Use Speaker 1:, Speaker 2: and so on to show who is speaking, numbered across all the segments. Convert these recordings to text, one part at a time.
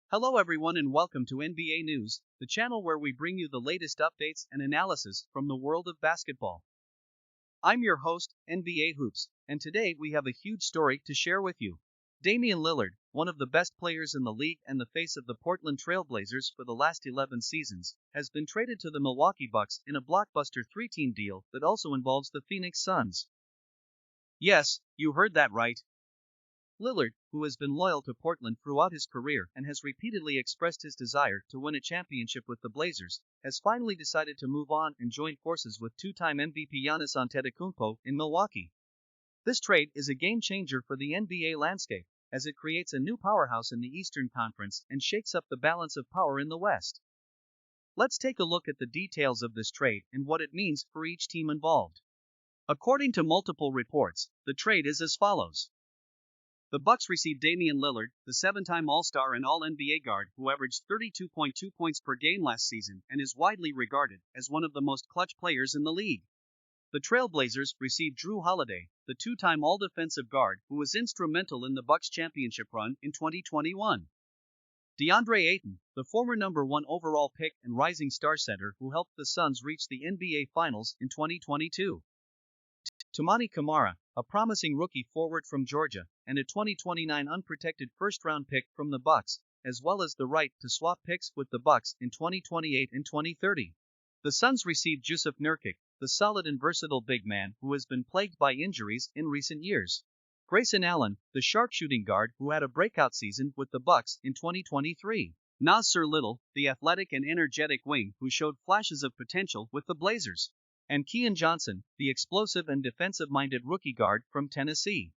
Speaker 1: Hello everyone and welcome to NBA News, the channel where we bring you the latest updates and analysis from the world of basketball. I'm your host, NBA Hoops, and today we have a huge story to share with you. Damian Lillard, one of the best players in the league and the face of the Portland Trail Blazers for the last 11 seasons, has been traded to the Milwaukee Bucks in a blockbuster three-team deal that also involves the Phoenix Suns. Yes, you heard that right. Lillard, who has been loyal to Portland throughout his career and has repeatedly expressed his desire to win a championship with the Blazers, has finally decided to move on and join forces with two-time MVP Giannis Antetokounmpo in Milwaukee. This trade is a game-changer for the NBA landscape, as it creates a new powerhouse in the Eastern Conference and shakes up the balance of power in the West. Let's take a look at the details of this trade and what it means for each team involved. According to multiple reports, the trade is as follows. The Bucks received Damian Lillard, the seven-time All-Star and All-NBA guard who averaged 32.2 points per game last season and is widely regarded as one of the most clutch players in the league. The Trail Blazers received Jrue Holiday, the two-time All-Defensive guard who was instrumental in the Bucks' championship run in 2021. DeAndre Ayton, the former number 1 overall pick and rising star center who helped the Suns reach the NBA Finals in 2022. Toumani Camara, a promising rookie forward from Georgia, and a 2029 unprotected first-round pick from the Bucks, as well as the right to swap picks with the Bucks in 2028 and 2030. The Suns received Jusuf Nurkic, the solid and versatile big man who has been plagued by injuries in recent years. Grayson Allen, the sharpshooting guard who had a breakout season with the Bucks in 2023. Nasir Little, the athletic and energetic wing who showed flashes of potential with the Blazers. And Keon Johnson, the explosive and defensive-minded rookie guard from Tennessee.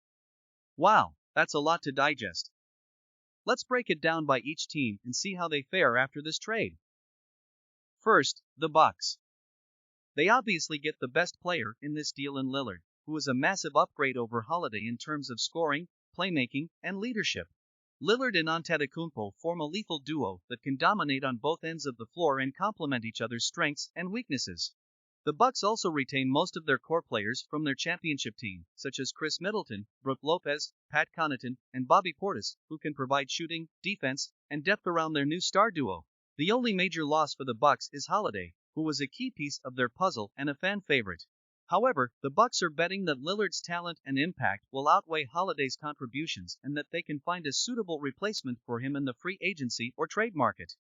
Speaker 1: Wow, that's a lot to digest. Let's break it down by each team and see how they fare after this trade. First, the Bucks. They obviously get the best player in this deal in Lillard, who is a massive upgrade over Holiday in terms of scoring, playmaking, and leadership. Lillard and Antetokounmpo form a lethal duo that can dominate on both ends of the floor and complement each other's strengths and weaknesses. The Bucks also retain most of their core players from their championship team, such as Chris Middleton, Brook Lopez, Pat Connaughton, and Bobby Portis, who can provide shooting, defense, and depth around their new star duo. The only major loss for the Bucks is Holiday, who was a key piece of their puzzle and a fan favorite. However, the Bucks are betting that Lillard's talent and impact will outweigh Holiday's contributions and that they can find a suitable replacement for him in the free agency or trade market.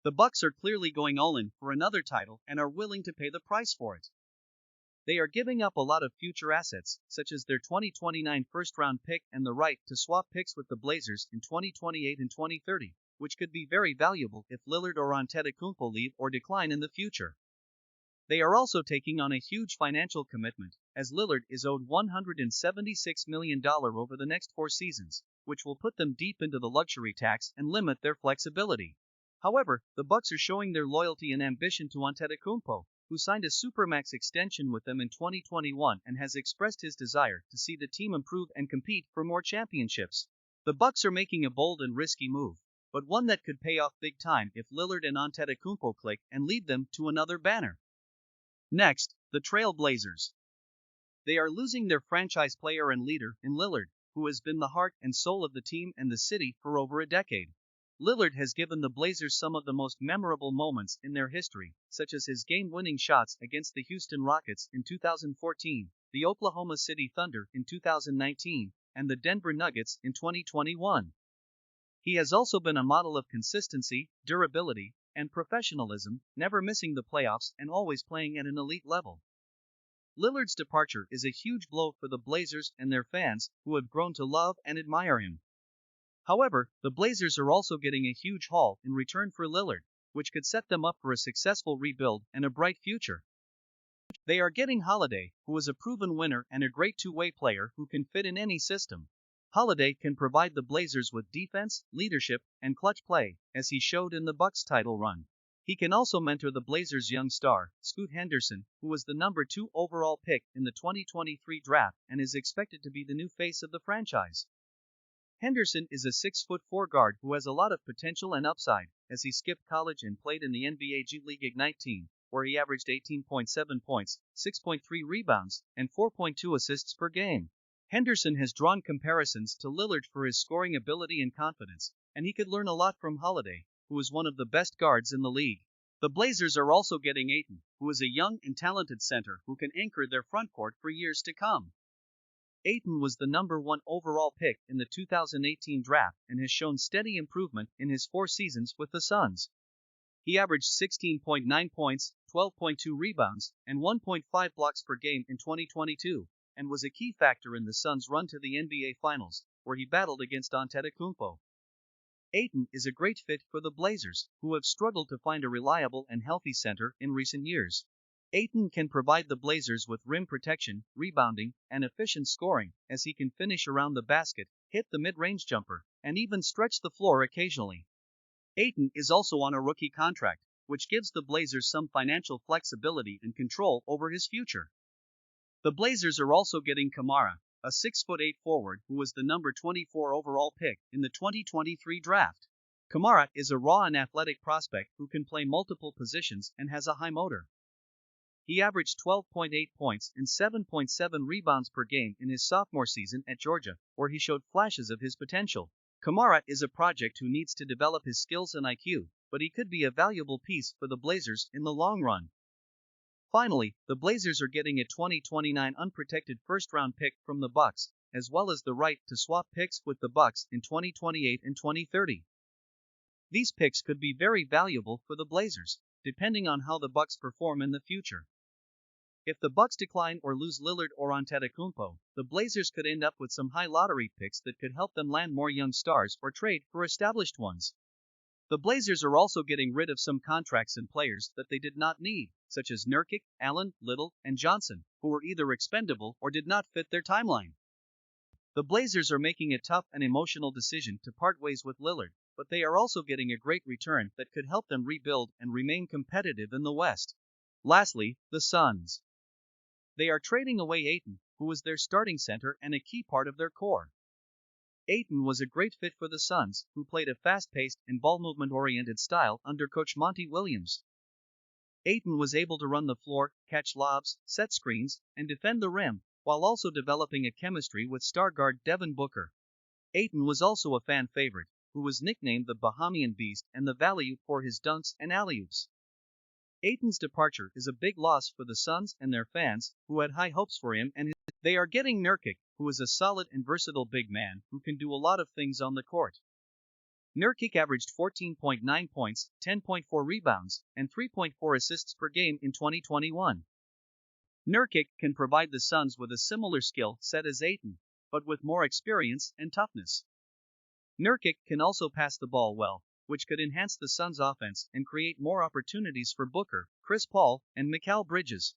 Speaker 1: The Bucks are clearly going all in for another title and are willing to pay the price for it. They are giving up a lot of future assets, such as their 2029 first-round pick and the right to swap picks with the Blazers in 2028 and 2030, which could be very valuable if Lillard or Antetokounmpo leave or decline in the future. They are also taking on a huge financial commitment, as Lillard is owed $176 million over the next 4 seasons, which will put them deep into the luxury tax and limit their flexibility. However, the Bucks are showing their loyalty and ambition to Antetokounmpo, who signed a supermax extension with them in 2021 and has expressed his desire to see the team improve and compete for more championships. The Bucks are making a bold and risky move, but one that could pay off big time if Lillard and Antetokounmpo click and lead them to another banner. Next, the Trail Blazers. They are losing their franchise player and leader in Lillard, who has been the heart and soul of the team and the city for over a decade. Lillard has given the Blazers some of the most memorable moments in their history, such as his game-winning shots against the Houston Rockets in 2014, the Oklahoma City Thunder in 2019, and the Denver Nuggets in 2021. He has also been a model of consistency, durability, and professionalism, never missing the playoffs and always playing at an elite level. Lillard's departure is a huge blow for the Blazers and their fans, who have grown to love and admire him. However, the Blazers are also getting a huge haul in return for Lillard, which could set them up for a successful rebuild and a bright future. They are getting Holiday, who is a proven winner and a great two-way player who can fit in any system. Holiday can provide the Blazers with defense, leadership, and clutch play, as he showed in the Bucks' title run. He can also mentor the Blazers' young star, Scoot Henderson, who was the number 2 overall pick in the 2023 draft and is expected to be the new face of the franchise. Henderson is a 6'4" guard who has a lot of potential and upside, as he skipped college and played in the NBA G League Ignite team, where he averaged 18.7 points, 6.3 rebounds, and 4.2 assists per game. Henderson has drawn comparisons to Lillard for his scoring ability and confidence, and he could learn a lot from Holiday, who is one of the best guards in the league. The Blazers are also getting Ayton, who is a young and talented center who can anchor their front court for years to come. Ayton was the #1 overall pick in the 2018 draft and has shown steady improvement in his 4 seasons with the Suns. He averaged 16.9 points, 12.2 rebounds, and 1.5 blocks per game in 2022, and was a key factor in the Suns' run to the NBA Finals, where he battled against Antetokounmpo. Ayton is a great fit for the Blazers, who have struggled to find a reliable and healthy center in recent years. Ayton can provide the Blazers with rim protection, rebounding, and efficient scoring, as he can finish around the basket, hit the mid-range jumper, and even stretch the floor occasionally. Ayton is also on a rookie contract, which gives the Blazers some financial flexibility and control over his future. The Blazers are also getting Kamara, a 6'8" forward who was the number 24 overall pick in the 2023 draft. Kamara is a raw and athletic prospect who can play multiple positions and has a high motor. He averaged 12.8 points and 7.7 rebounds per game in his sophomore season at Georgia, where he showed flashes of his potential. Kamara is a project who needs to develop his skills and IQ, but he could be a valuable piece for the Blazers in the long run. Finally, the Blazers are getting a 2029 unprotected first-round pick from the Bucks, as well as the right to swap picks with the Bucks in 2028 and 2030. These picks could be very valuable for the Blazers, depending on how the Bucks perform in the future. If the Bucks decline or lose Lillard or Antetokounmpo, the Blazers could end up with some high lottery picks that could help them land more young stars or trade for established ones. The Blazers are also getting rid of some contracts and players that they did not need, such as Nurkic, Allen, Little, and Johnson, who were either expendable or did not fit their timeline. The Blazers are making a tough and emotional decision to part ways with Lillard, but they are also getting a great return that could help them rebuild and remain competitive in the West. Lastly, the Suns. They are trading away Ayton, who was their starting center and a key part of their core. Ayton was a great fit for the Suns, who played a fast-paced and ball-movement-oriented style under coach Monty Williams. Ayton was able to run the floor, catch lobs, set screens, and defend the rim, while also developing a chemistry with star guard Devin Booker. Ayton was also a fan favorite, who was nicknamed the Bahamian Beast and the Valley for his dunks and alley-oops. Ayton's departure is a big loss for the Suns and their fans, who had high hopes for him and they are getting Nurkic, who is a solid and versatile big man who can do a lot of things on the court. Nurkic averaged 14.9 points, 10.4 rebounds, and 3.4 assists per game in 2021. Nurkic can provide the Suns with a similar skill set as Ayton, but with more experience and toughness. Nurkic can also pass the ball well, which could enhance the Suns' offense and create more opportunities for Booker, Chris Paul, and Mikal Bridges.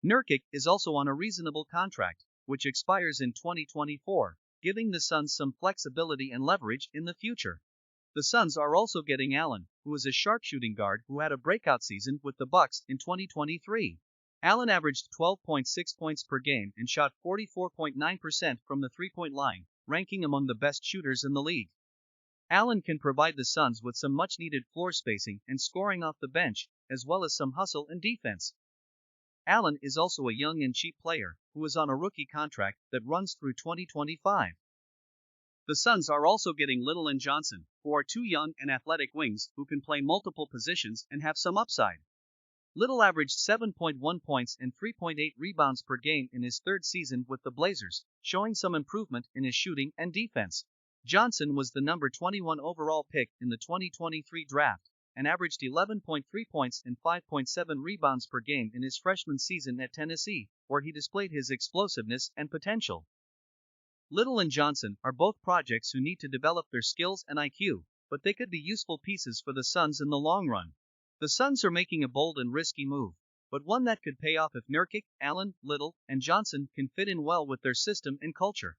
Speaker 1: Nurkic is also on a reasonable contract, which expires in 2024, giving the Suns some flexibility and leverage in the future. The Suns are also getting Allen, who is a sharpshooting guard who had a breakout season with the Bucks in 2023. Allen averaged 12.6 points per game and shot 44.9% from the three-point line, ranking among the best shooters in the league. Allen can provide the Suns with some much-needed floor spacing and scoring off the bench, as well as some hustle and defense. Allen is also a young and cheap player, who is on a rookie contract that runs through 2025. The Suns are also getting Little and Johnson, who are two young and athletic wings who can play multiple positions and have some upside. Little averaged 7.1 points and 3.8 rebounds per game in his third season with the Blazers, showing some improvement in his shooting and defense. Johnson was the number 21 overall pick in the 2023 draft, and averaged 11.3 points and 5.7 rebounds per game in his freshman season at Tennessee, where he displayed his explosiveness and potential. Little and Johnson are both projects who need to develop their skills and IQ, but they could be useful pieces for the Suns in the long run. The Suns are making a bold and risky move, but one that could pay off if Nurkic, Allen, Little, and Johnson can fit in well with their system and culture.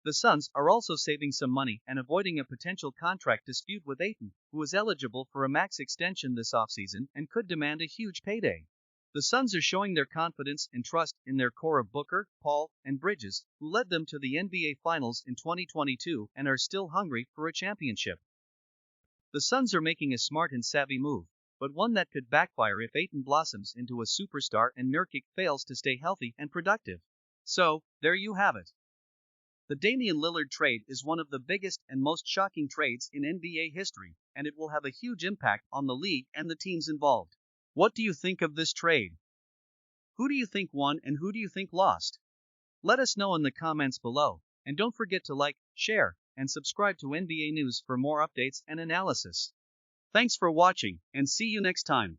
Speaker 1: The Suns are also saving some money and avoiding a potential contract dispute with Ayton, who is eligible for a max extension this offseason and could demand a huge payday. The Suns are showing their confidence and trust in their core of Booker, Paul, and Bridges, who led them to the NBA Finals in 2022 and are still hungry for a championship. The Suns are making a smart and savvy move, but one that could backfire if Ayton blossoms into a superstar and Nurkic fails to stay healthy and productive. So, there you have it. The Damian Lillard trade is one of the biggest and most shocking trades in NBA history, and it will have a huge impact on the league and the teams involved. What do you think of this trade? Who do you think won and who do you think lost? Let us know in the comments below, and don't forget to like, share, and subscribe to NBA News for more updates and analysis. Thanks for watching, and see you next time.